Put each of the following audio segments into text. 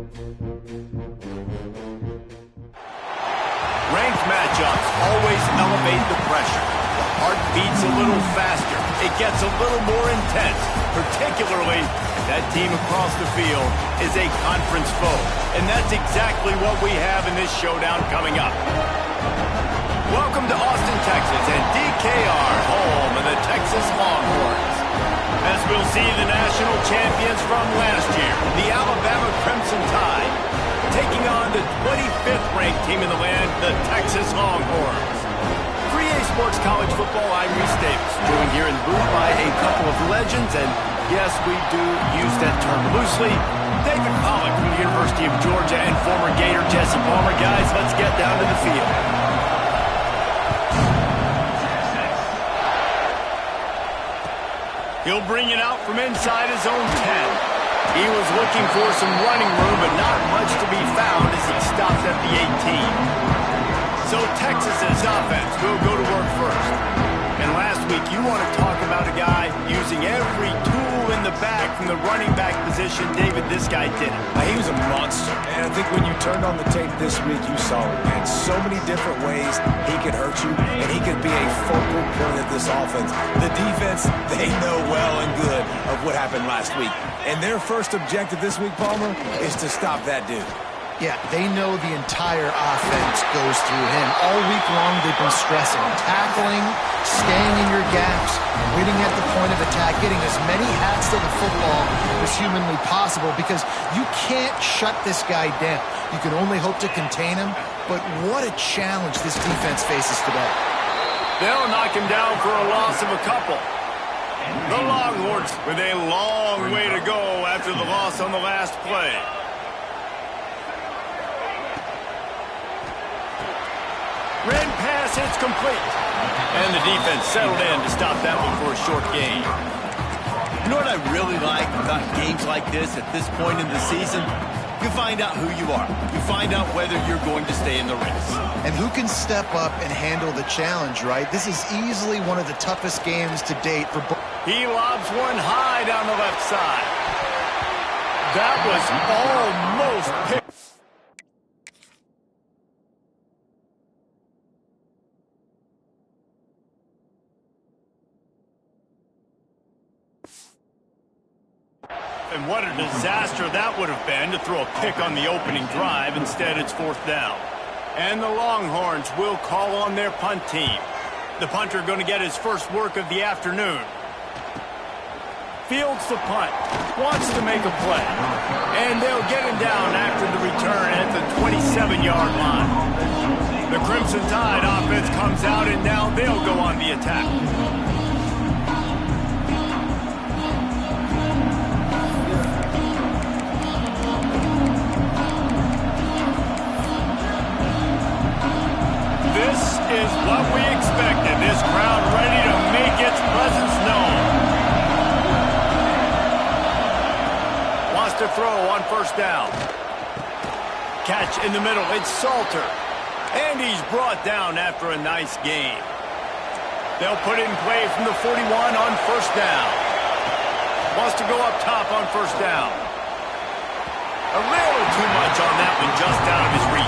Ranked matchups always elevate the pressure. The heart beats a little faster. It gets a little more intense, particularly if that team across the field is a conference foe. And that's exactly what we have in this showdown coming up. Welcome to Austin, Texas, and DKR, home of the Texas Longhorns. As we'll see, the national champions from last year, the Alabama Crimson Tide, taking on the 25th ranked team in the land, the Texas Longhorns. For EA Sports College Football, I'm Reese Davis, joined here in the booth by a couple of legends, and yes, we do use that term loosely. David Pollack from the University of Georgia and former Gator Jesse Palmer. Guys, let's get down to the field. He'll bring it out from inside his own 10. He was looking for some running room, but not much to be found as he stops at the 18. So Texas's offense will go to work first. And last week, you want to talk about a guy using every tool in the bag from the running back position. David, this guy did it. He was a monster. And I think when you turned on the tape this week, you saw it, man. So many different ways he could hurt you, and he could be a focal point of this offense. The defense, they know well and good of what happened last week. And their first objective this week, Palmer, is to stop that dude. Yeah, they know the entire offense goes through him. All week long, they've been stressing, tackling, staying in your gaps, waiting at the point of attack, getting as many hats to the football as humanly possible, because you can't shut this guy down. You can only hope to contain him, but what a challenge this defense faces today. They'll knock him down for a loss of a couple. The Longhorns with a long way to go after the loss on the last play. Red pass, it's complete. And the defense settled in to stop that one for a short gain. You know what I really like about games like this at this point in the season? You find out who you are. You find out whether you're going to stay in the race. And who can step up and handle the challenge, right? This is easily one of the toughest games to date for both. He lobs one high down the left side. That was almost picked. And what a disaster that would have been to throw a pick on the opening drive. Instead, it's fourth down. And the Longhorns will call on their punt team. The punter going to get his first work of the afternoon. Fields the punt. Wants to make a play. And they'll get him down after the return at the 27-yard line. The Crimson Tide offense comes out, and now they'll go on the attack. This is what we expected. This crowd ready to make its presence known. Wants to throw on first down. Catch in the middle. It's Salter. And he's brought down after a nice gain. They'll put it in play from the 41 on first down. Wants to go up top on first down. A little too much on that one, just out of his reach.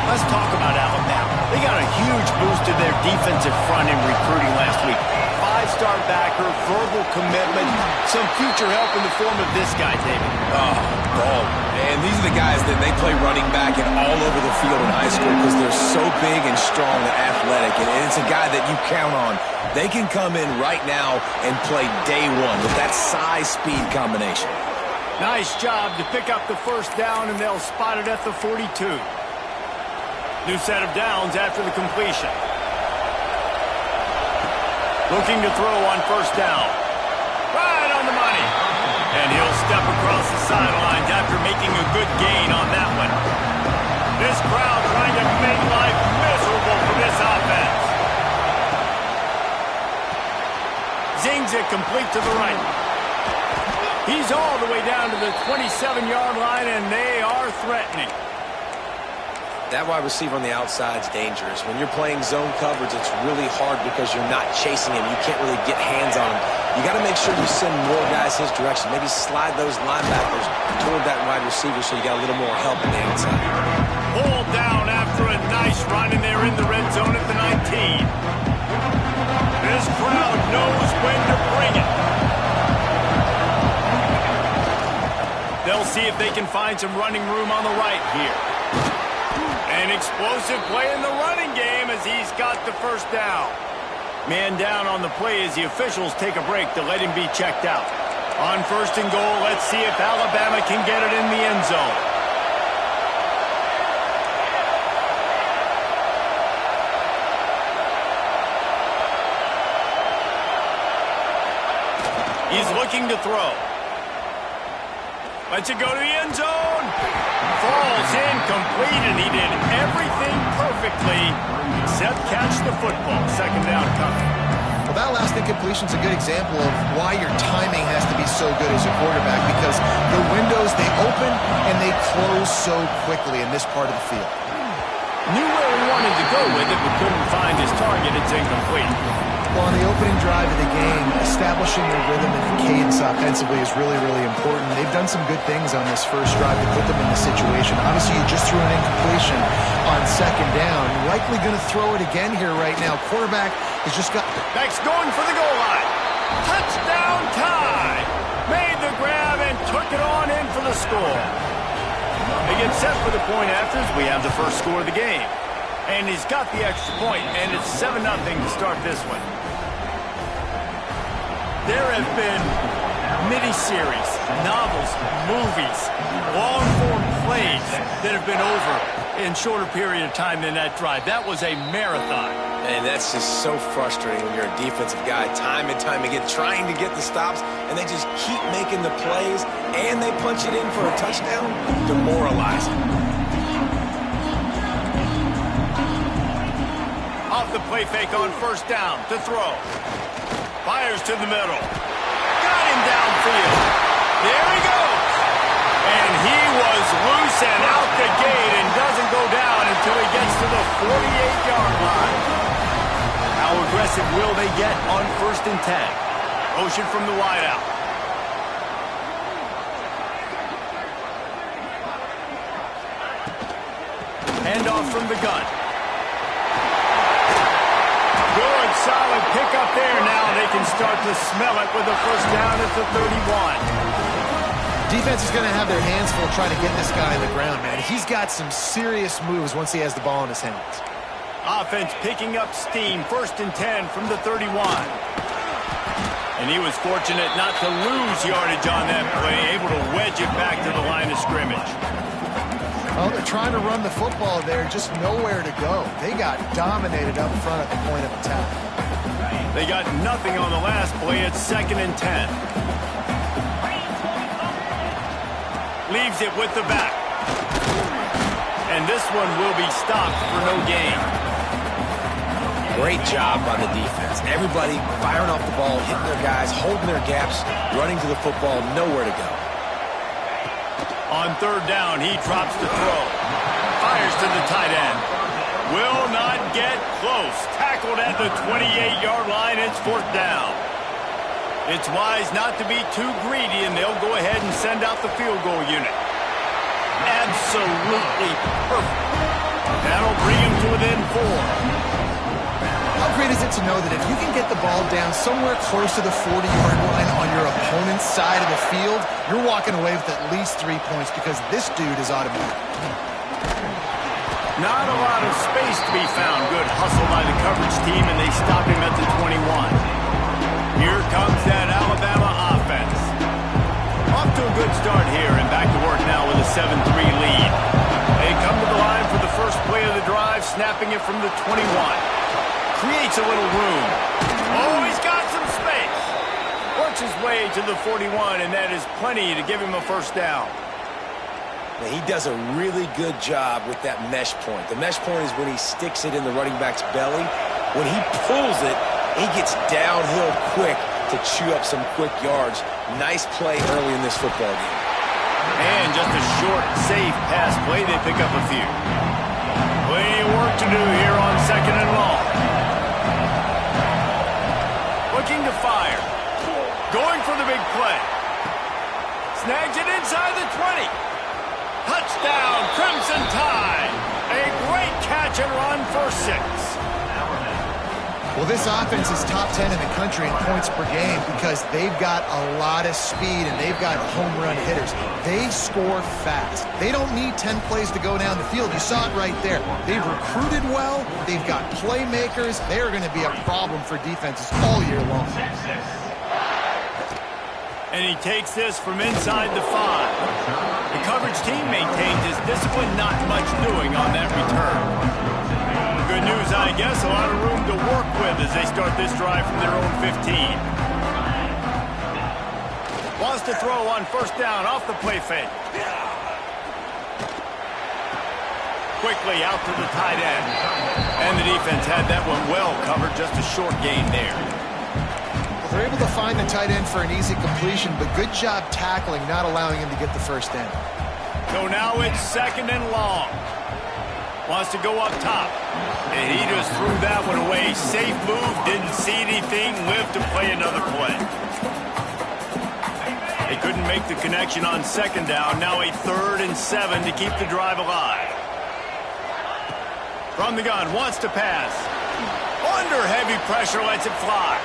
Let's talk about Alabama. They got a huge boost to their defensive front in recruiting last week. Five-star backer, verbal commitment, some future help in the form of this guy, David. Ball. And these are the guys that they play running back and all over the field in high school because they're so big and strong and athletic. And it's a guy that you count on. They can come in right now and play day one with that size-speed combination. Nice job to pick up the first down, and they'll spot it at the 42. New set of downs after the completion. Looking to throw on first down. Right on the money. And he'll step across the sidelines after making a good gain on that one. This crowd trying to make life miserable for this offense. Zings it complete to the right. He's all the way down to the 27-yard line, and they are threatening. That wide receiver on the outside is dangerous. When you're playing zone coverage, it's really hard because you're not chasing him. You can't really get hands on him. you got to make sure you send more guys his direction. Maybe slide those linebackers toward that wide receiver so you got a little more help on the outside. Pulled down after a nice run, and they're in the red zone at the 19. This crowd knows when to bring it. They'll see if they can find some running room on the right here. An explosive play in the running game as he's got the first down. Man down on the play as the officials take a break to let him be checked out. On first and goal, let's see if Alabama can get it in the end zone. He's looking to throw. Lets it go to the end zone. Falls incomplete, and he did everything perfectly except catch the football. Second down coming. Well, that last incompletion is a good example of why your timing has to be so good as a quarterback, because the windows, they open and they close so quickly in this part of the field. Knew where he wanted to go with it, but couldn't find his target. It's incomplete. Well, on the opening drive of the game, establishing their rhythm and cadence offensively is really, really important. They've done some good things on this first drive to put them in this situation. Obviously, you just threw an incompletion on second down. Likely going to throw it again here right now. Quarterback has just got... Back's going for the goal line. Touchdown tie. Made the grab and took it on in for the score. They get set for the point after as we have the first score of the game. And he's got the extra point, and it's 7-0 to start this one. There have been miniseries, novels, movies, long-form plays that have been over in shorter period of time than that drive. That was a marathon. And that's just so frustrating when you're a defensive guy, time and time again, trying to get the stops, and they just keep making the plays, and they punch it in for a touchdown. Demoralizing. Off the play fake on first down to throw. Fires to the middle. Got him downfield. There he goes. And he was loose and out the gate and doesn't go down until he gets to the 48-yard line. How aggressive will they get on first and 10? Motion from the wideout. Handoff from the gun. Good, solid pickup there. Now they can start to smell it with a first down at the 31. Defense is going to have their hands full trying to get this guy on the ground, man. He's got some serious moves once he has the ball in his hands. Offense picking up steam. First and 10 from the 31. And he was fortunate not to lose yardage on that play, able to wedge it back to the line of scrimmage. Well, they're trying to run the football there, just nowhere to go. They got dominated up front at the point of attack. They got nothing on the last play. It's second and 10. Leaves it with the back. And this one will be stopped for no gain. Great job by the defense. Everybody firing off the ball, hitting their guys, holding their gaps, running to the football, nowhere to go. On third down, he drops the throw. Fires to the tight end. Will not get close. Tackled at the 28-yard line. It's fourth down. It's wise not to be too greedy, and they'll go ahead and send out the field goal unit. Absolutely perfect. That'll bring him to within 4. How great is it to know that if you can get the ball down somewhere close to the 40-yard line on your opponent's side of the field, you're walking away with at least 3 points because this dude is automatic. Not a lot of space to be found. Good hustle by the coverage team, and they stop him at the 21. Here comes that Alabama offense. Off to a good start here, and back to work now with a 7-3 lead. They come to the line for the first play of the drive, snapping it from the 21. Creates a little room. Oh, he's got some space. Works his way to the 41, and that is plenty to give him a first down. Now, he does a really good job with that mesh point. The mesh point is when he sticks it in the running back's belly. When he pulls it, he gets downhill quick to chew up some quick yards. Nice play early in this football game. And just a short, safe pass play. They pick up a few. Plenty of work to do here on second and long. Looking to fire. for the big play. Snags it inside the 20. Touchdown, Crimson Tide. A great catch and run for 6. Well, this offense is top 10 in the country in points per game because they've got a lot of speed and they've got home run hitters. They score fast. They don't need 10 plays to go down the field. You saw it right there. They've recruited well. They've got playmakers. They're going to be a problem for defenses all year long. And he takes this from inside the 5. The coverage team maintains his discipline, not much doing on that return. Good news, I guess, a lot of room to work with as they start this drive from their own 15. Wants to throw on first down off the play fake. Quickly out to the tight end. And the defense had that one well covered, just a short gain there. They're able to find the tight end for an easy completion, but good job tackling, not allowing him to get the first down. So now it's 2nd and long. Wants to go up top. And he just threw that one away. Safe move, didn't see anything, lived to play another play. They couldn't make the connection on 2nd down. Now a 3rd and 7 to keep the drive alive. From the gun, wants to pass. Under heavy pressure, lets it fly.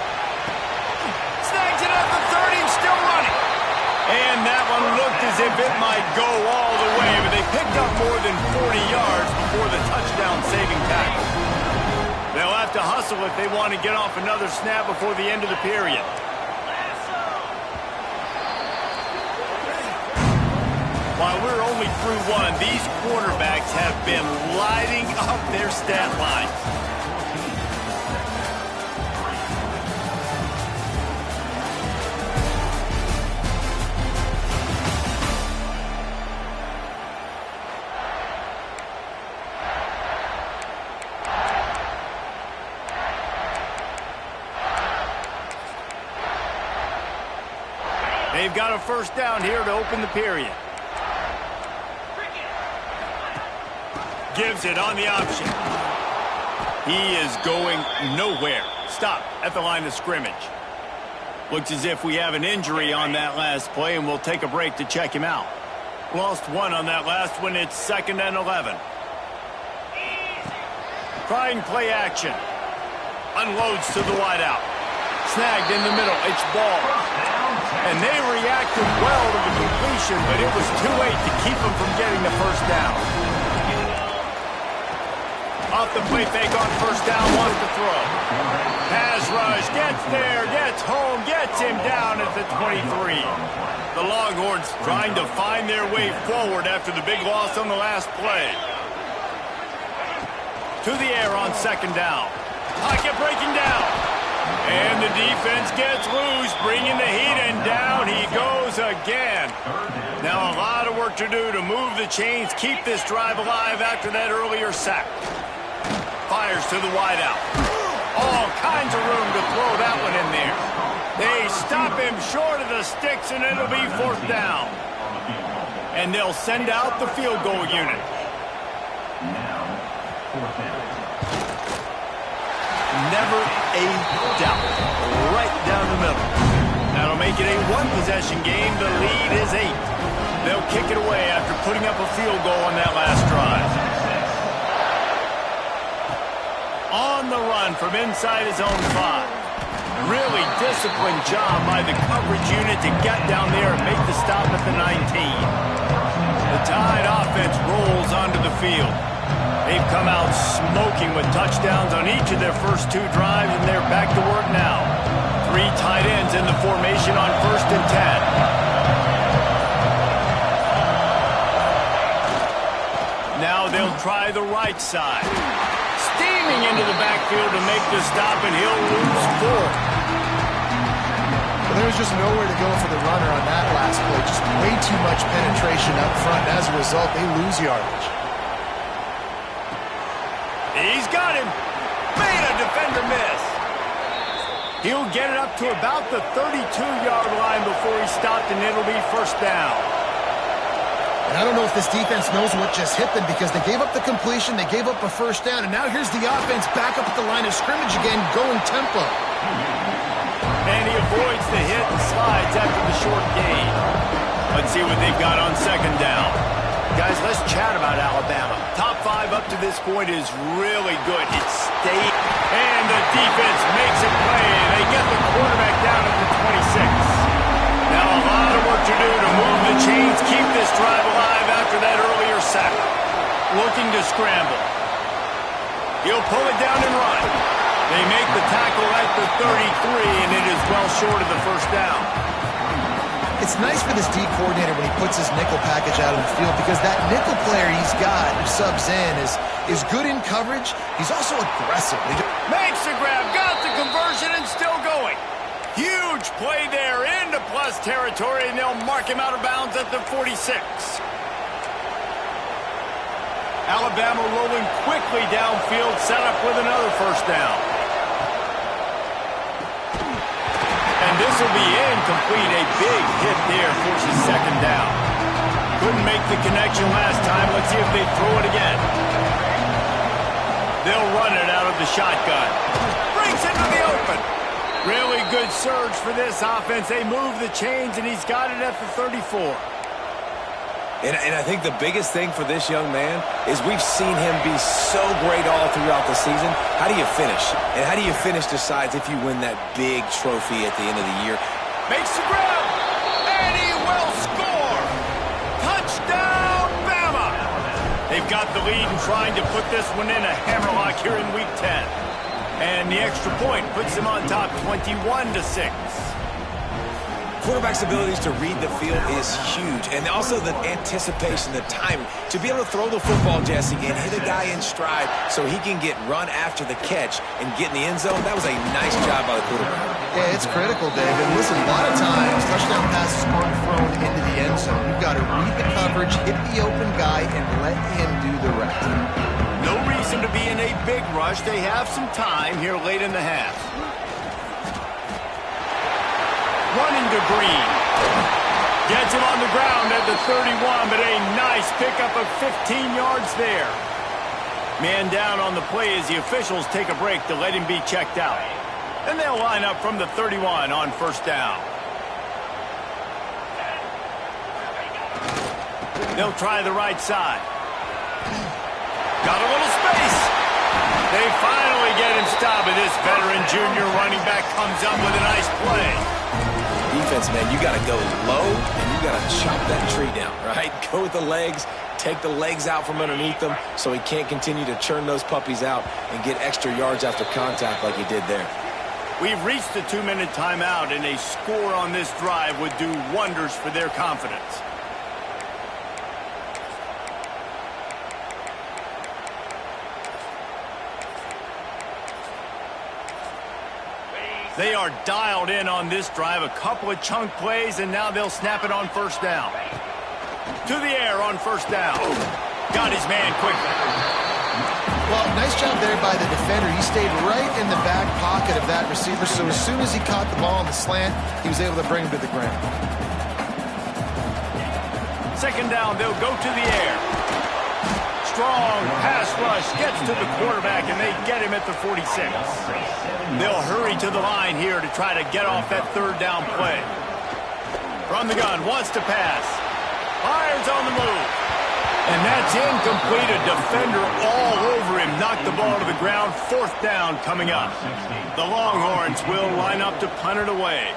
Snags it at the 30 and still running. And that one looked as if it might go all the way, but they picked up more than 40 yards before the touchdown-saving tackle. They'll have to hustle if they want to get off another snap before the end of the period. While we're only through 1, these quarterbacks have been lighting up their stat lines. They've got a first down here to open the period. Gives it on the option. He is going nowhere. Stop at the line of scrimmage. Looks as if we have an injury on that last play, and we'll take a break to check him out. Lost 1 on that last one. It's 2nd and 11. Trying play action. Unloads to the wideout. Snagged in the middle. It's ball. And they reacted well to the completion, but it was too late to keep them from getting the first down. Off the play fake on first down, wants to throw. Pass rush, gets there, gets home, gets him down at the 23. The Longhorns trying to find their way forward after the big loss on the last play. To the air on 2nd down. Pocket breaking down. And the defense gets loose, bringing the heat, and down he goes again. Now a lot of work to do to move the chains, keep this drive alive after that earlier sack. Fires to the wideout. All kinds of room to throw that one in there. They stop him short of the sticks, and it'll be 4th down. And they'll send out the field goal unit. Never a doubt. Right down the middle. That'll make it a 1-possession game. The lead is 8. They'll kick it away after putting up a field goal on that last drive. On the run from inside his own 5. Really disciplined job by the coverage unit to get down there and make the stop at the 19. The Tide offense rolls onto the field. They've come out smoking with touchdowns on each of their first 2 drives, and they're back to work now. 3 tight ends in the formation on 1st and 10. Now they'll try the right side. Steaming into the backfield to make the stop, and he'll lose 4. Well, there was just nowhere to go for the runner on that last play. Just way too much penetration up front. As a result, they lose yardage. He's got him. Made a defender miss. He'll get it up to about the 32-yard line before he stopped, and it'll be 1st down. And I don't know if this defense knows what just hit them because they gave up the completion, they gave up a first down, and now here's the offense back up at the line of scrimmage again, going tempo. And he avoids the hit and slides short gain. Let's see what they've got on second down. Guys, let's chat about Alabama. Top 5 up to this point is really good. It's stayed, and the defense makes a play. They get the quarterback down at the 26. Now a lot of work to do to move the chains, keep this drive alive after that earlier sack. Looking to scramble. He'll pull it down and run. They make the tackle at the 33, and it is well short of the first down. It's nice for this D coordinator when he puts his nickel package out on the field because that nickel player he's got who subs in is good in coverage. He's also aggressive. Makes the grab, got the conversion, and still going. Huge play there into plus territory, and they'll mark him out of bounds at the 46. Alabama rolling quickly downfield, set up with another first down. And this will be incomplete. A big hit there forces second down. Couldn't make the connection last time. Let's see if they throw it again. They'll run it out of the shotgun. Brings it to the open. Really good surge for this offense. They move the chains, and he's got it at the 34. And I think the biggest thing for this young man is we've seen him be so great all throughout the season. How do you finish? And how do you finish decides if you win that big trophy at the end of the year. Makes the grab, and he will score. Touchdown, Bama. They've got the lead and trying to put this one in a hammerlock here in Week 10. And the extra point puts them on top 21-6. Quarterback's abilities to read the field is huge, and also the anticipation, the timing. To be able to throw the football, Jesse, and hit a guy in stride so he can get run after the catch and get in the end zone, that was a nice job by the quarterback. Yeah, it's critical, David. Listen, a lot of times, touchdown passes aren't thrown into the end zone. You've got to read the coverage, hit the open guy, and let him do the rest. No reason to be in a big rush. They have some time here late in the half. Running to Green. Gets him on the ground at the 31, but a nice pickup of 15 yards there. Man down on the play as the officials take a break to let him be checked out. And they'll line up from the 31 on first down. They'll try the right side. Got a little space. They finally get him stopped, and this veteran junior running back comes up with a nice play. Defense, man, you got to go low, and you got to chop that tree down, right? Go with the legs, take the legs out from underneath them so he can't continue to churn those puppies out and get extra yards after contact like he did there. We've reached the 2-minute timeout, and a score on this drive would do wonders for their confidence. They are dialed in on this drive. A couple of chunk plays, and now they'll snap it on first down. To the air on first down. Got his man quickly. Well, nice job there by the defender. He stayed right in the back pocket of that receiver, so as soon as he caught the ball on the slant, he was able to bring him to the ground. Second down, they'll go to the air. Strong pass rush gets to the quarterback, and they get him at the 46. They'll hurry to the line here to try to get off that third down play. From the gun, wants to pass. Fires on the move. And that's incomplete. A defender all over him. Knocked the ball to the ground. Fourth down coming up. The Longhorns will line up to punt it away.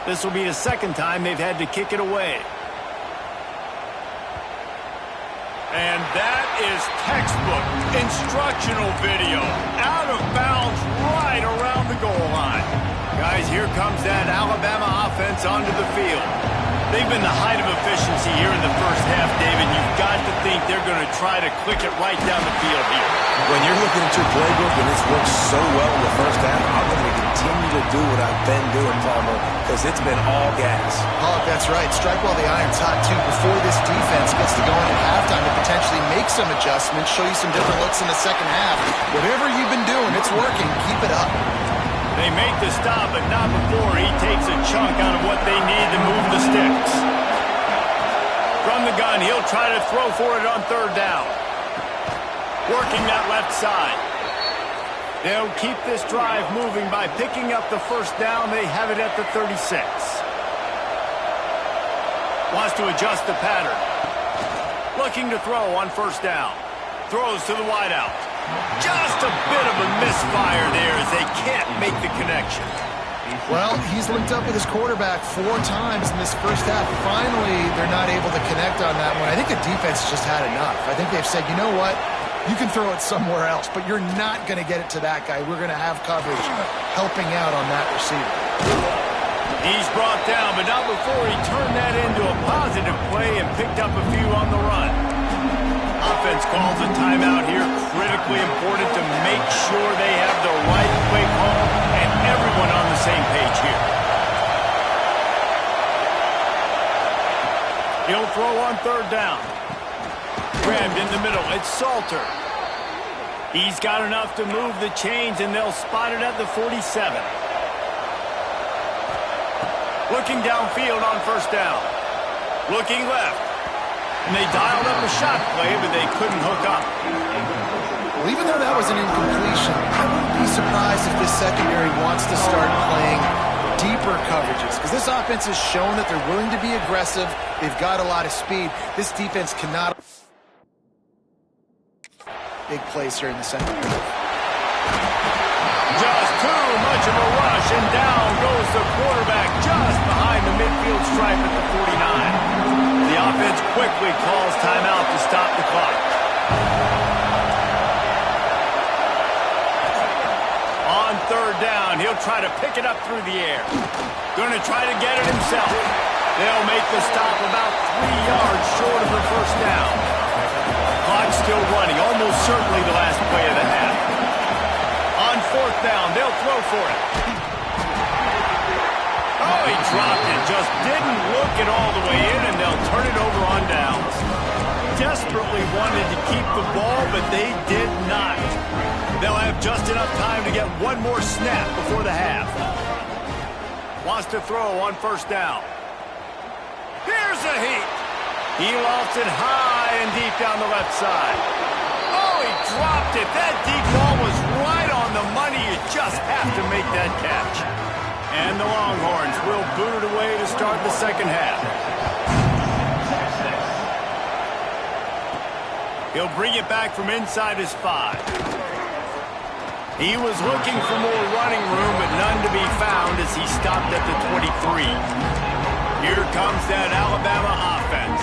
This will be the second time they've had to kick it away. And that is textbook instructional video. Out of bounds right around the goal line. Guys, here comes that Alabama offense onto the field. They've been the height of efficiency here in the first half, David. You've got to think they're going to try to click it right down the field here. When you're looking at your playbook and it's worked so well in the first half, I'm going to continue to do what I've been doing, Palmer, because it's been all gas. Oh, that's right. Strike while the iron's hot, too, before this defense gets to going at halftime to potentially make some adjustments, show you some different looks in the second half. Whatever you've been doing, it's working. Keep it up. They make the stop, but not before he takes a chunk out of what they need to move the sticks. From the gun, he'll try to throw for it on third down. Working that left side. They'll keep this drive moving by picking up the first down. They have it at the 36. Wants to adjust the pattern. Looking to throw on first down. Throws to the wideout. Just a bit of a misfire there as they can't make the connection. Well, he's linked up with his quarterback 4 times in this first half. Finally, they're not able to connect on that one. I think the defense just had enough. I think they've said, you know what? You can throw it somewhere else, but you're not going to get it to that guy. We're going to have coverage helping out on that receiver. He's brought down, but not before he turned that into a positive play and picked up a few on the run. Offense calls a timeout here. Critically important to make sure they have the right play call and everyone on the same page here. He'll throw on third down. Grabbed in the middle. It's Salter. He's got enough to move the chains, and they'll spot it at the 47. Looking downfield on first down. Looking left. And they dialed up a shot play, but they couldn't hook up. Well, even though that was an incompletion, I wouldn't be surprised if this secondary wants to start playing deeper coverages, because this offense has shown that they're willing to be aggressive. They've got a lot of speed. This defense cannot. Big plays here in the second half. Just too much of a rush, and down goes the quarterback just behind the midfield stripe at the 49. The offense quickly calls timeout to stop the clock. On third down, he'll try to pick it up through the air. Going to try to get it himself. They'll make the stop about 3 yards short of the first down. Clock still running, almost certainly the last play of the half. On fourth down, they'll throw for it. Oh, he dropped it, just didn't look it all the way in, and they'll turn it over on downs. Desperately wanted to keep the ball, but they did not. They'll have just enough time to get one more snap before the half. Wants to throw on first down. Here's a heat. He lofts it high and deep down the left side. Oh, he dropped it. That deep ball was right on the money. You just have to make that catch. And the Longhorns will boot it away to start the second half. He'll bring it back from inside his 5. He was looking for more running room, but none to be found as he stopped at the 23. Here comes that Alabama offense.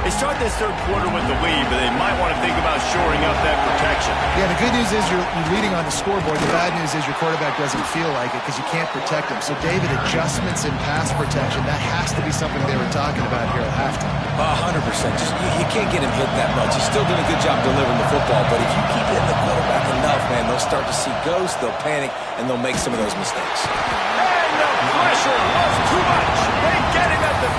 They start this third quarter with the lead, but they might want to think about shoring up that protection. Yeah, the good news is you're leading on the scoreboard. The bad news is your quarterback doesn't feel like it because you can't protect him. So, David, adjustments in pass protection, that has to be something they were talking about here at halftime. 100%. Just, you can't get him hit that much. He's still doing a good job delivering the football, but if you keep hitting the quarterback enough, man, they'll start to see ghosts, they'll panic, and they'll make some of those mistakes. And the pressure was too much. They get him at the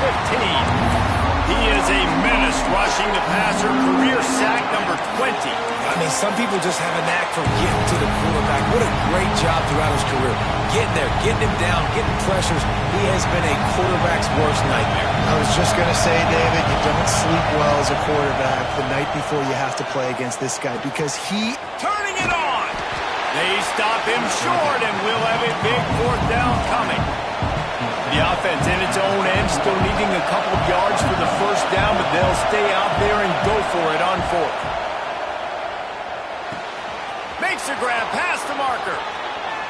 15. He is a menace rushing the passer, career sack number 20. I mean, some people just have a knack for getting to the quarterback. What a great job throughout his career. Getting there, getting him down, getting pressures. He has been a quarterback's worst nightmare. I was just going to say, David, you don't sleep well as a quarterback the night before you have to play against this guy because he... Turning it on! They stop him short, and we'll have a big fourth down coming. The offense in its own end, still needing a couple of yards for the first down, but they'll stay out there and go for it on fourth. Makes a grab past the marker.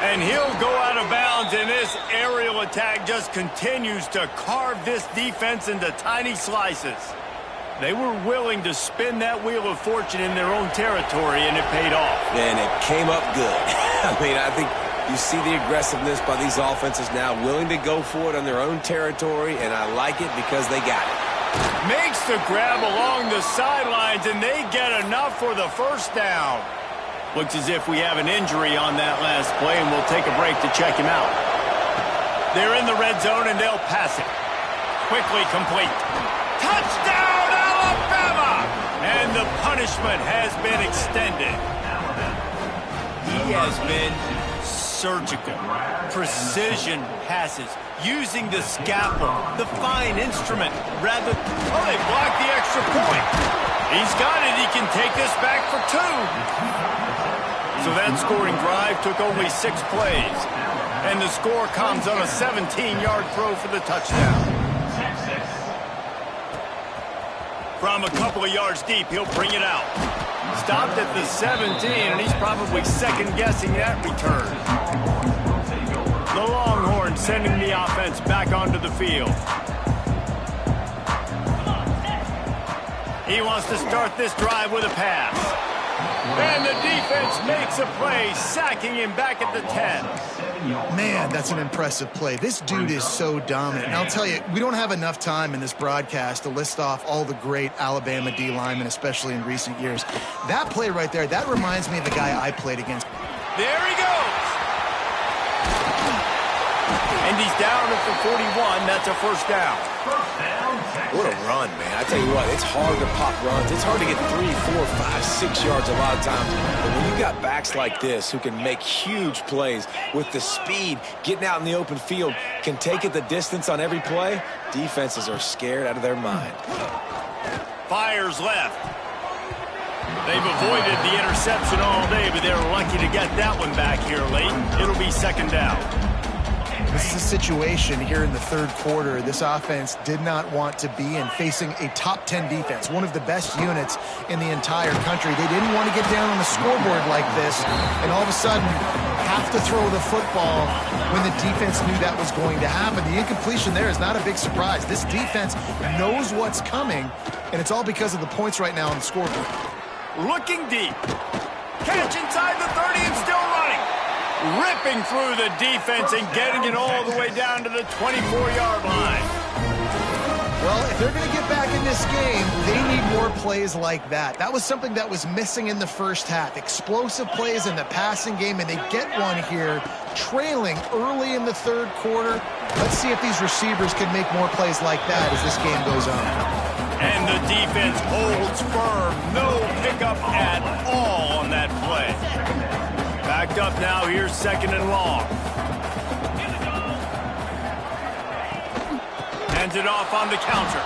And he'll go out of bounds, and this aerial attack just continues to carve this defense into tiny slices. They were willing to spin that wheel of fortune in their own territory, and it paid off. And it came up good. I mean, I think you see the aggressiveness by these offenses now, willing to go for it on their own territory, and I like it because they got it. Makes the grab along the sidelines, and they get enough for the first down. Looks as if we have an injury on that last play, and we'll take a break to check him out. They're in the red zone, and they'll pass it. Quickly complete. Touchdown, Alabama! And the punishment has been extended. He has been surgical, precision passes, using the scalpel, the fine instrument, rather... Oh, they blocked the extra point. He's got it. He can take this back for 2. So that scoring drive took only 6 plays. And the score comes on a 17-yard throw for the touchdown. From a couple of yards deep, he'll bring it out. Stopped at the 17, and he's probably second-guessing that return. The Longhorns sending the offense back onto the field. He wants to start this drive with a pass. And the defense makes a play, sacking him back at the 10. Man, that's an impressive play. This dude is so dominant. And I'll tell you, we don't have enough time in this broadcast to list off all the great Alabama D linemen, especially in recent years. That play right there, that reminds me of the guy I played against. There he goes. And he's down at the 41. That's a first down. What a run, man. I tell you what, it's hard to pop runs. It's hard to get 3, 4, 5, 6 yards a lot of times. But when you got backs like this who can make huge plays with the speed, getting out in the open field, can take it the distance on every play, defenses are scared out of their mind. Fires left. They've avoided the interception all day, but they're lucky to get that one back here late. It'll be second down. This is a situation here in the third quarter this offense did not want to be in, facing a top 10 defense, one of the best units in the entire country. They didn't want to get down on the scoreboard like this and all of a sudden have to throw the football when the defense knew that was going to happen. The incompletion there is not a big surprise. This defense knows what's coming, and it's all because of the points right now on the scoreboard. Looking deep. Catch inside the 30 and still running. Ripping through the defense and getting it all the way down to the 24-yard line. Well, if they're going to get back in this game, they need more plays like that. That was something that was missing in the first half. Explosive plays in the passing game, and they get one here, trailing early in the third quarter. Let's see if these receivers can make more plays like that as this game goes on. And the defense holds firm. No pickup at all on that play. Backed up now, here's second and long. Hands it off on the counter.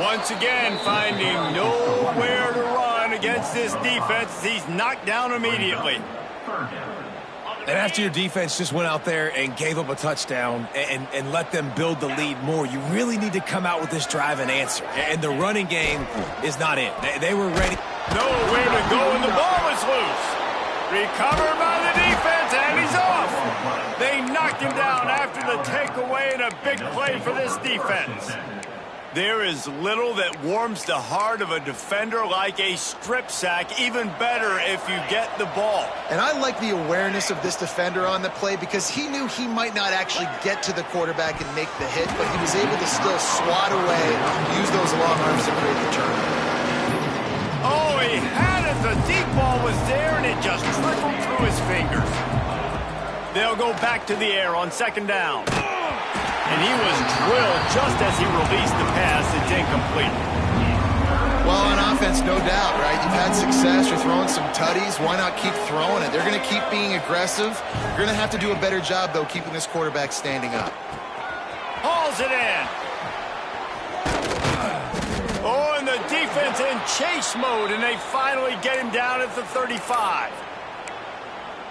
Once again, finding nowhere to run against this defense. He's knocked down immediately. And after your defense just went out there and gave up a touchdown and let them build the lead more, you really need to come out with this drive and answer. And the running game is not it. They were ready. Nowhere to go, and the ball is loose. Recovered by the defense, and he's off. They knocked him down after the takeaway, and a big play for this defense. There is little that warms the heart of a defender like a strip sack. Even better if you get the ball. And I like the awareness of this defender on the play because he knew he might not actually get to the quarterback and make the hit, but he was able to still swat away, use those long arms to create the turnover. Oh, he had it. The deep ball was there, and it just trickled through his fingers. They'll go back to the air on second down. And he was drilled just as he released the pass. It's incomplete. Well, on offense, no doubt, right? You've had success. You're throwing some tutties. Why not keep throwing it? They're going to keep being aggressive. You're going to have to do a better job, though, keeping this quarterback standing up. Hauls it in. Oh, and the defense in chase mode, and they finally get him down at the 35.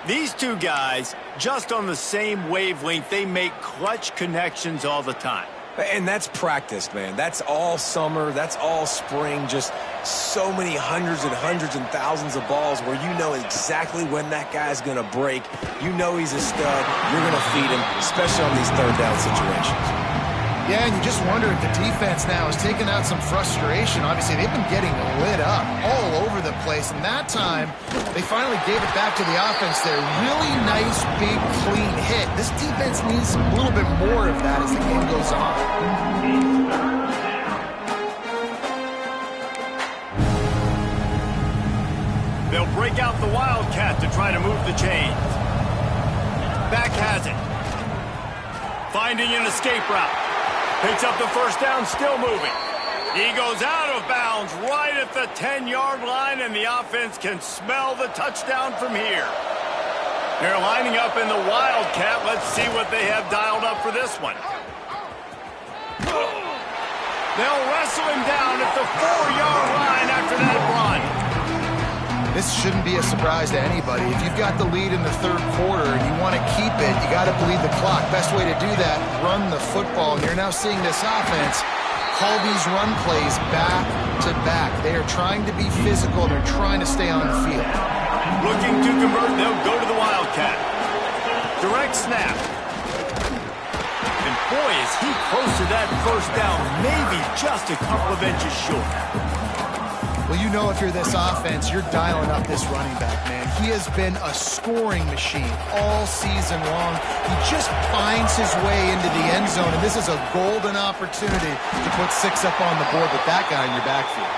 These two guys, just on the same wavelength, they make clutch connections all the time. And that's practice, man. That's all summer. That's all spring. Just so many hundreds and thousands of balls where you know exactly when that guy's going to break. You know he's a stud. You're going to feed him, especially on these third down situations. Yeah, and you just wonder if the defense now is taking out some frustration. Obviously, they've been getting lit up all over the place, and that time, they finally gave it back to the offense there. Really nice, big, clean hit. This defense needs a little bit more of that as the game goes on. They'll break out the Wildcat to try to move the chains. Back has it. Finding an escape route. Picks up the first down, still moving. He goes out of bounds right at the 10-yard line, and the offense can smell the touchdown from here. They're lining up in the Wildcat. Let's see what they have dialed up for this one. They'll wrestle him down at the 4-yard line after that run. This shouldn't be a surprise to anybody. If you've got the lead in the third quarter and you want to keep it, you got to bleed the clock. Best way to do that, run the football. And you're now seeing this offense call these run plays back to back. They are trying to be physical. They're trying to stay on the field. Looking to convert, they'll go to the Wildcat. Direct snap. And boy, is he close to that first down, maybe just a couple of inches short. Well, you know if you're this offense, you're dialing up this running back, man. He has been a scoring machine all season long. He just finds his way into the end zone, and this is a golden opportunity to put 6 up on the board with that guy in your backfield.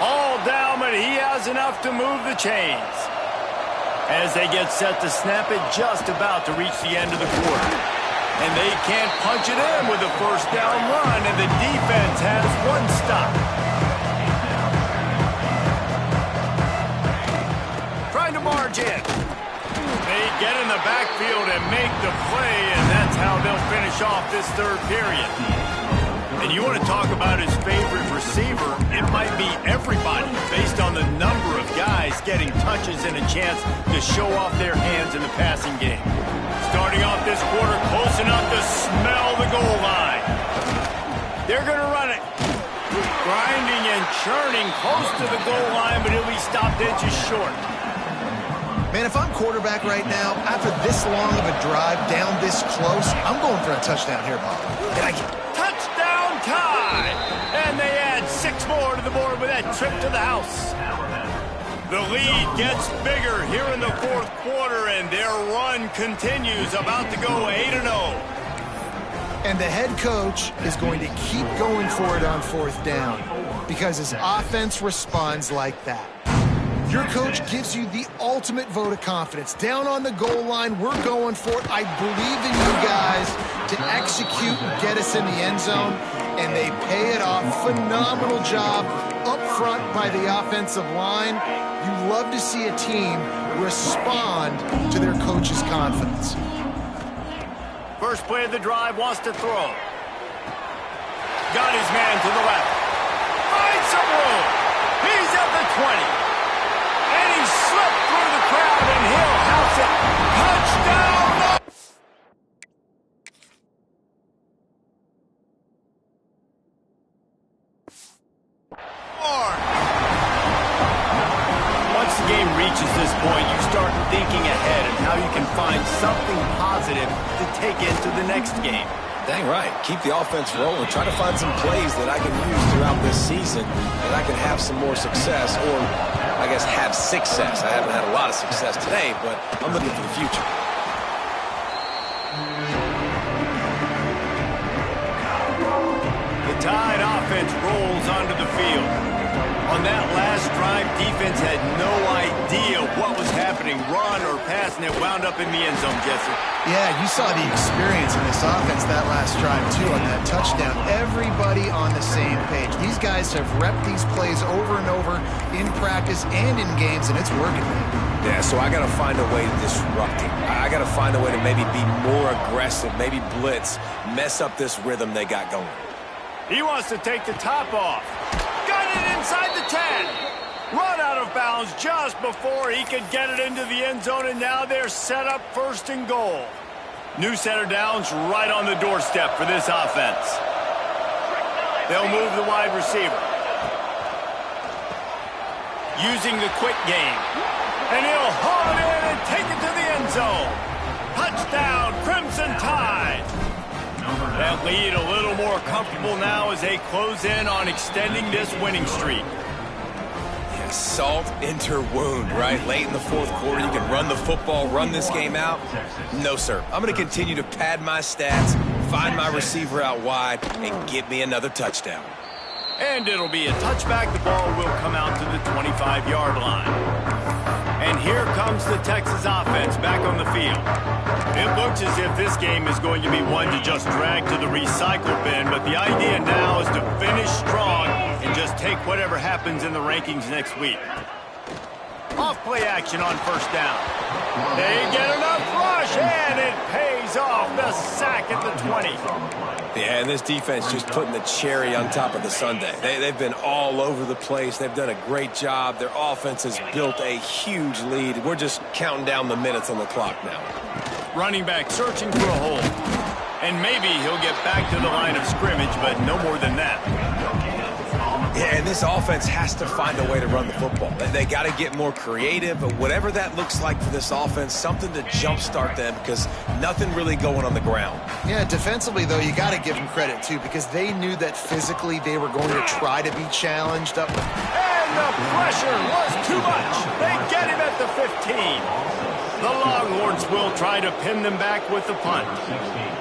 All down, but he has enough to move the chains. As they get set to snap it, just about to reach the end of the quarter. And they can't punch it in with a first down run, and the defense has one stop. Trying to march in. They get in the backfield and make the play, and that's how they'll finish off this third period. And you want to talk about his favorite receiver, it might be everybody based on the number of guys getting touches and a chance to show off their hands in the passing game. Starting off this quarter close enough to smell the goal line. They're going to run it. Grinding and churning close to the goal line, but he'll be stopped inches short. Man, if I'm quarterback right now, after this long of a drive down this close, I'm going for a touchdown here, Bob. Touchdown tie! And they add 6 more to the board with that trip to the house. The lead gets bigger here in the fourth quarter, and their run continues, about to go 8-0. And the head coach is going to keep going for it on fourth down because his offense responds like that. Your coach gives you the ultimate vote of confidence. Down on the goal line, we're going for it. I believe in you guys to execute and get us in the end zone, and they pay it off. Phenomenal job up front by the offensive line. You love to see a team respond to their coach's confidence. First play of the drive, wants to throw. Got his man to the left. Finds some room. He's at the 20. And he slipped through the crowd, and he'll house it. Touchdown! Once the game reaches this point, you start thinking ahead and how you can find something positive to take into the next game. Dang right. Keep the offense rolling. Try to find some plays that I can use throughout this season that I can have some more success, or I guess have success. I haven't had a lot of success today, but I'm looking for the future. The Tide offense rolls onto the field. On that last drive, defense had no idea what was happening, run or pass, and it wound up in the end zone, Jesse. Yeah, you saw the experience in this offense that last drive, too, on that touchdown. Everybody on the same page. These guys have repped these plays over and over in practice and in games, and it's working. Yeah, so I got to find a way to disrupt him. I got to find a way to maybe be more aggressive, maybe blitz, mess up this rhythm they got going. He wants to take the top off. Got it inside the 10. Run out of bounds just before he could get it into the end zone, and now they're set up first and goal. New set of downs right on the doorstep for this offense. They'll move the wide receiver. Using the quick game. And he'll haul it in and take it to the end zone. Touchdown, Crimson Tide. That lead a little more comfortable now as they close in on extending this winning streak. Yeah, salt into wound, right? Late in the fourth quarter, you can run the football, run this game out. No, sir. I'm going to continue to pad my stats, find my receiver out wide, and get me another touchdown. And it'll be a touchback. The ball will come out to the 25-yard line. And here comes the Texas offense back on the field. It looks as if this game is going to be one to just drag to the recycle bin, but the idea now is to finish strong and just take whatever happens in the rankings next week. Off play action on first down. They get enough rush, and it pays off. The sack at the 20. Yeah, and this defense just putting the cherry on top of the sundae. They've been all over the place. They've done a great job. Their offense has built a huge lead. We're just counting down the minutes on the clock now. Running back searching for a hole. And maybe he'll get back to the line of scrimmage, but no more than that. this offense has to find a way to run the football. They got to get more creative, but whatever that looks like for this offense, something to jumpstart them because nothing really going on the ground. Yeah, defensively, though, you got to give them credit, too, because they knew that physically they were going to try to be challenged up. And the pressure was too much. They get him at the 15. The Longhorns will try to pin them back with the punt.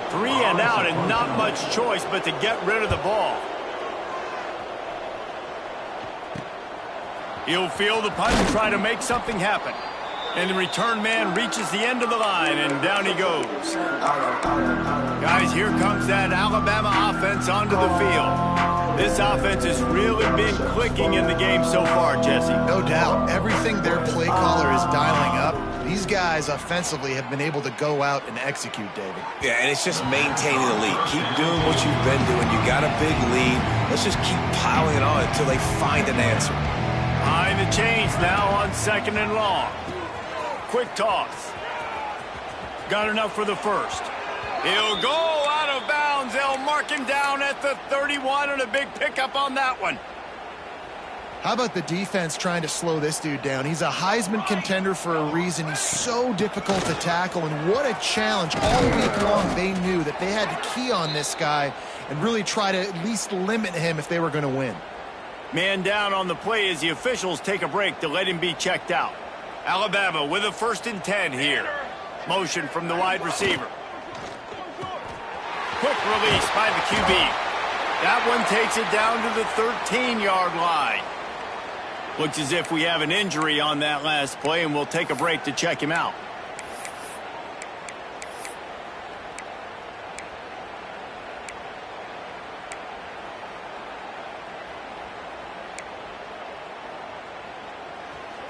3 and out and not much choice but to get rid of the ball. He'll field the punt and try to make something happen. And the return man reaches the end of the line, and down he goes. Guys, here comes that Alabama offense onto the field. This offense has really been clicking in the game so far, Jesse. No doubt. Everything their play caller is dialing up, these guys offensively have been able to go out and execute, David. Yeah, and it's just maintaining the lead. Keep doing what you've been doing. You got a big lead. Let's just keep piling it on until they find an answer. Behind the chains now on 2nd and long. Quick toss. Got enough for the first. He'll go out of bounds. They'll mark him down at the 31 and a big pickup on that one. How about the defense trying to slow this dude down? He's a Heisman contender for a reason. He's so difficult to tackle, and what a challenge. All week long, they knew that they had to key on this guy and really try to at least limit him if they were going to win. Man down on the play as the officials take a break to let him be checked out. Alabama with a 1st and 10 here. Motion from the wide receiver. Quick release by the QB. That one takes it down to the 13-yard line. Looks as if we have an injury on that last play, and we'll take a break to check him out.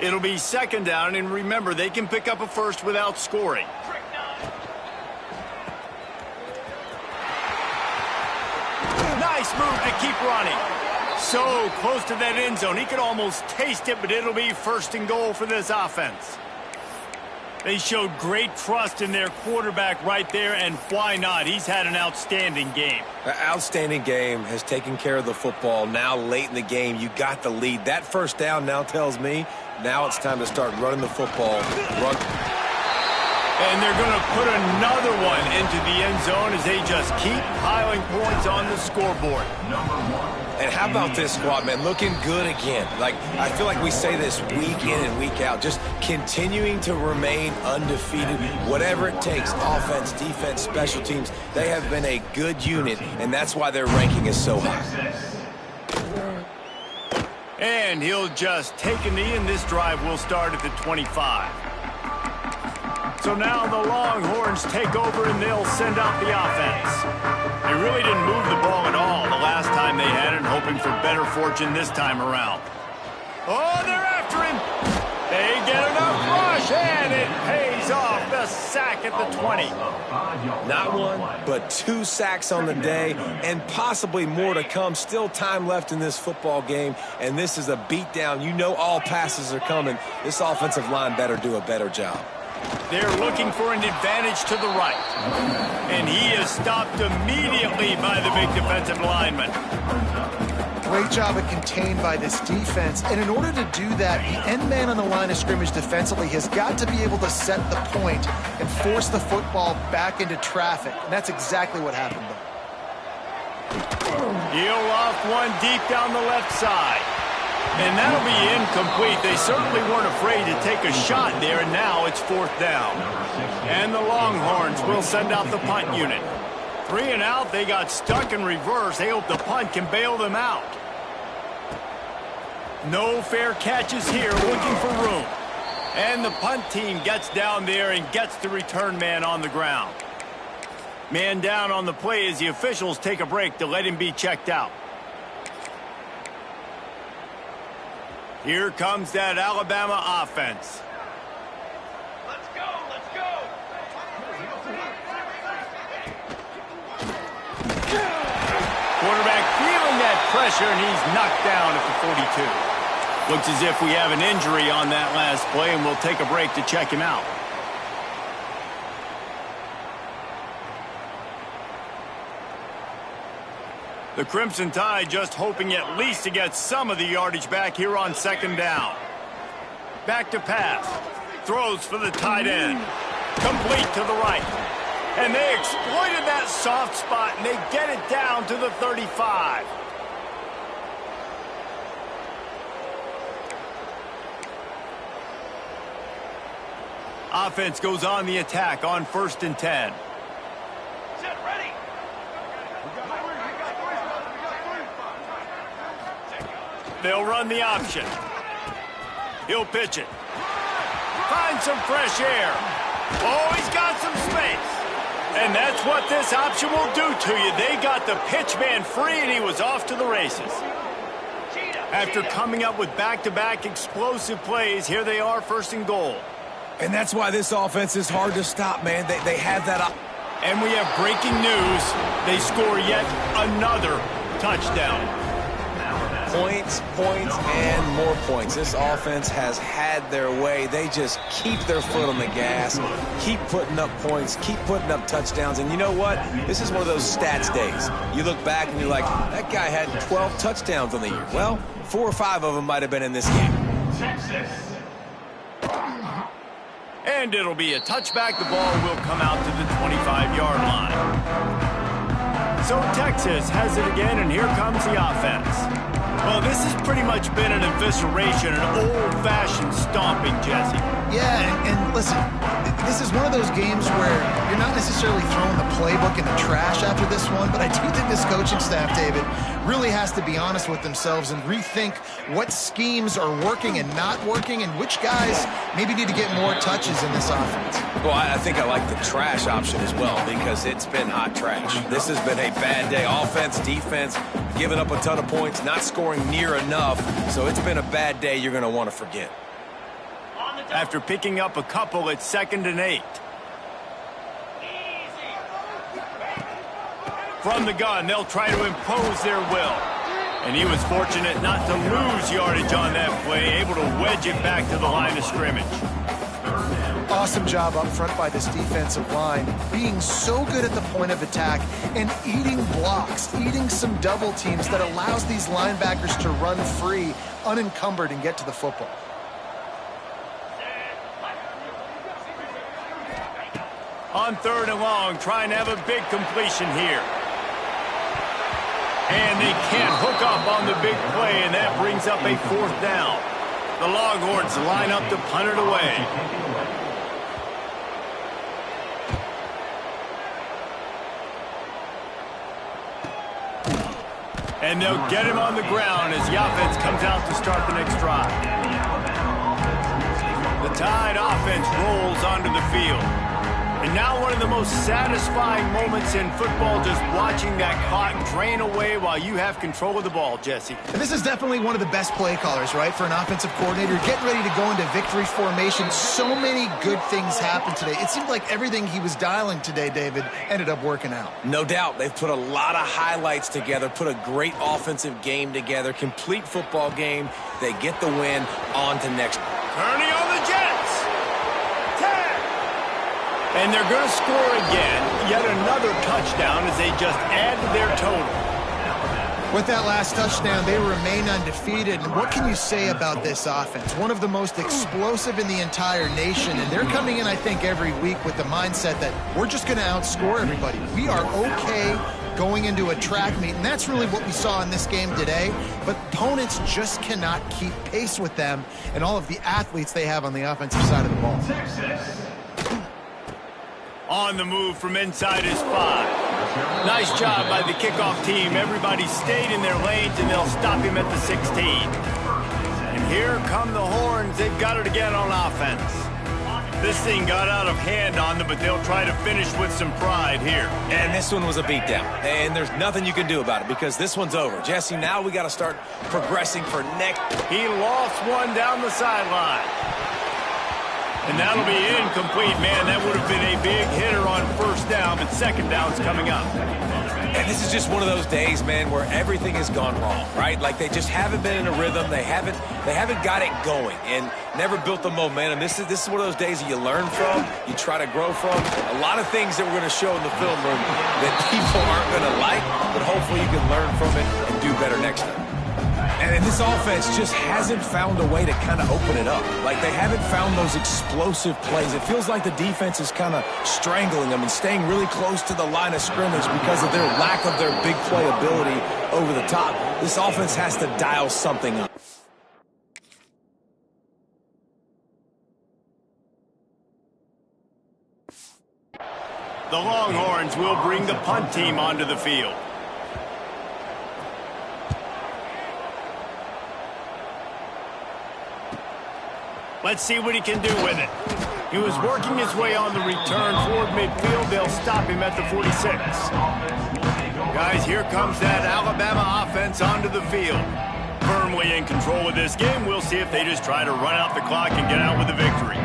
It'll be 2nd down, and remember, they can pick up a first without scoring. Nice move to keep running. So close to that end zone. He could almost taste it, but it'll be 1st and goal for this offense. They showed great trust in their quarterback right there, and why not? He's had an outstanding game. An outstanding game, has taken care of the football. Now late in the game, you got the lead. That 1st down now tells me now it's time to start running the football. And they're going to put another one into the end zone as they just keep piling points on the scoreboard. And how about this squad, man? Looking good again. Like, I feel like we say this week in and week out. Just continuing to remain undefeated. Whatever it takes, offense, defense, special teams. They have been a good unit, and that's why their ranking is so high. And he'll just take a knee, and this drive will start at the 25. So now the Longhorns take over, and they'll send out the offense. They really didn't move the ball at all the last time they had it, hoping for better fortune this time around. Oh, they're after him. They get enough rush, and it pays off. The sack at the 20. Not one, but 2 sacks on the day, and possibly more to come. Still time left in this football game, and this is a beatdown. You know all passes are coming. This offensive line better do a better job. They're looking for an advantage to the right. And he is stopped immediately by the big defensive lineman. Great job of contained by this defense. And in order to do that, the end man on the line of scrimmage defensively has got to be able to set the point and force the football back into traffic. And that's exactly what happened there. He'll off one deep down the left side. And that'll be incomplete. They certainly weren't afraid to take a shot there, and now it's 4th down. And the Longhorns will send out the punt unit. 3 and out, they got stuck in reverse. They hope the punt can bail them out. No fair catches here, looking for room. And the punt team gets down there and gets the return man on the ground. Man down on the play as the officials take a break to let him be checked out. Here comes that Alabama offense. Let's go, let's go. Quarterback feeling that pressure, and he's knocked down at the 42. Looks as if we have an injury on that last play, and we'll take a break to check him out. The Crimson Tide just hoping at least to get some of the yardage back here on second down. Back to pass. Throws for the tight end. Complete to the right. And they exploited that soft spot, and they get it down to the 35. Offense goes on the attack on 1st and 10. Set, ready. They'll run the option. He'll pitch it. Find some fresh air. Oh, he's got some space. And that's what this option will do to you. They got the pitch man free, and he was off to the races. After coming up with back-to-back explosive plays, here they are 1st and goal. And that's why this offense is hard to stop, man. They have that. And we have breaking news. They score yet another touchdown. Points, and more points. This offense has had their way. They just keep their foot on the gas, keep putting up points, keep putting up touchdowns. And you know what? This is one of those stats days. You look back and you're like, that guy had 12 touchdowns on the year. Well, 4 or 5 of them might have been in this game. And it'll be a touchback. The ball will come out to the 25-yard line. So Texas has it again, and here comes the offense. Well, this has pretty much been an evisceration, an old-fashioned stomping, Jesse. Yeah, and listen, this is one of those games where you're not necessarily throwing the playbook in the trash after this one, but I do think this coaching staff, David, really has to be honest with themselves and rethink what schemes are working and not working and which guys maybe need to get more touches in this offense. Well, I think I like the trash option as well because it's been hot trash. This has been a bad day. Offense, defense, giving up a ton of points, not scoring near enough. So it's been a bad day you're going to want to forget. After picking up a couple, it's 2nd and 8. From the gun, they'll try to impose their will. And he was fortunate not to lose yardage on that play, able to wedge it back to the line of scrimmage. Awesome job up front by this defensive line, being so good at the point of attack and eating blocks, eating some double teams that allows these linebackers to run free, unencumbered, and get to the football. On 3rd and long, trying to have a big completion here. And they can't hook up on the big play, and that brings up a 4th down. The Longhorns line up to punt it away. And they'll get him on the ground as the offense comes out to start the next drive. The Tide offense rolls onto the field. And now one of the most satisfying moments in football, just watching that clock drain away while you have control of the ball, Jesse. And this is definitely one of the best play callers, right, for an offensive coordinator. Getting ready to go into victory formation. So many good things happened today. It seemed like everything he was dialing today, David, ended up working out. No doubt. They've put a lot of highlights together, put a great offensive game together, complete football game. They get the win. On to next. Turning on the Jets. And they're going to score again. Yet another touchdown as they just add to their total. With that last touchdown, they remain undefeated. And what can you say about this offense? One of the most explosive in the entire nation. And they're coming in, I think, every week with the mindset that we're just going to outscore everybody. We are okay going into a track meet. And that's really what we saw in this game today. But opponents just cannot keep pace with them and all of the athletes they have on the offensive side of the ball. On the move from inside his 5. Nice job by the kickoff team. Everybody stayed in their lanes, and they'll stop him at the 16. And here come the Horns. They've got it again on offense. This thing got out of hand on them, but they'll try to finish with some pride here. And this one was a beatdown. And there's nothing you can do about it because this one's over. Jesse, now we got to start progressing for next. He lost one down the sideline. And that'll be incomplete, man. That would have been a big hitter on 1st down, but 2nd down's coming up. And this is just one of those days, man, where everything has gone wrong, right? Like they just haven't been in a rhythm. They haven't got it going and never built the momentum. This is one of those days that you learn from, you try to grow from. A lot of things that we're going to show in the film room that people aren't going to like, but hopefully you can learn from it and do better next time. And this offense just hasn't found a way to kind of open it up. Like, they haven't found those explosive plays. It feels like the defense is kind of strangling them and staying really close to the line of scrimmage because of their lack of their big play ability over the top. This offense has to dial something up. The Longhorns will bring the punt team onto the field. Let's see what he can do with it. He was working his way on the return toward midfield. They'll stop him at the 46. Guys, here comes that Alabama offense onto the field. Firmly in control of this game. We'll see if they just try to run out the clock and get out with a victory.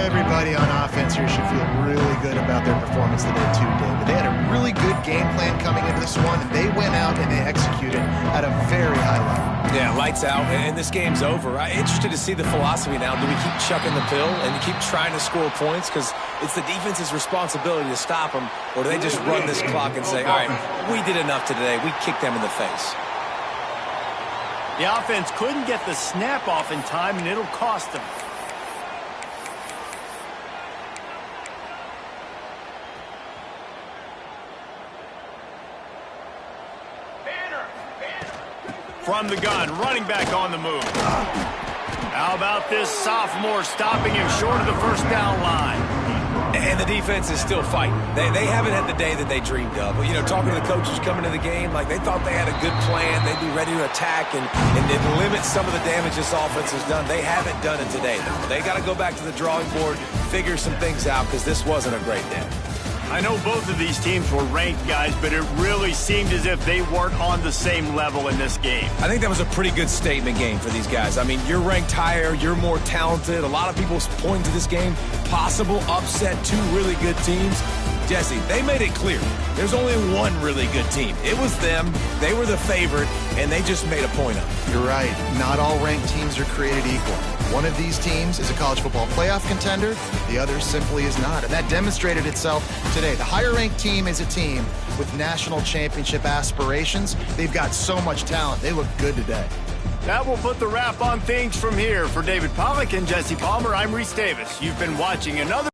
Everybody on offense here should feel really good about their performance today too, David. They had a really good game plan coming into this one, and they went out and they executed at a very high level. Yeah, lights out, and this game's over. I'm interested to see the philosophy now. Do we keep chucking the pill and keep trying to score points? Because it's the defense's responsibility to stop them, or do they just run this clock and say, all right, we did enough today. We kicked them in the face. The offense couldn't get the snap off in time, and it'll cost them. From the gun, running back on the move. How about this sophomore stopping him short of the first down line? And the defense is still fighting. They haven't had the day that they dreamed of. You know, talking to the coaches coming to the game, like they thought they had a good plan. They'd be ready to attack and limit some of the damage this offense has done. They haven't done it today, though. They got to go back to the drawing board, figure some things out, because this wasn't a great day. I know both of these teams were ranked, guys, but it really seemed as if they weren't on the same level in this game. I think that was a pretty good statement game for these guys. I mean, you're ranked higher, you're more talented. A lot of people point to this game, possible upset, two really good teams. Jesse, they made it clear. There's only one really good team. It was them. They were the favorite, and they just made a point of it. You're right. Not all ranked teams are created equal. One of these teams is a college football playoff contender. The other simply is not. And that demonstrated itself today. The higher-ranked team is a team with national championship aspirations. They've got so much talent. They look good today. That will put the wrap on things from here. For David Pollack and Jesse Palmer, I'm Reese Davis. You've been watching another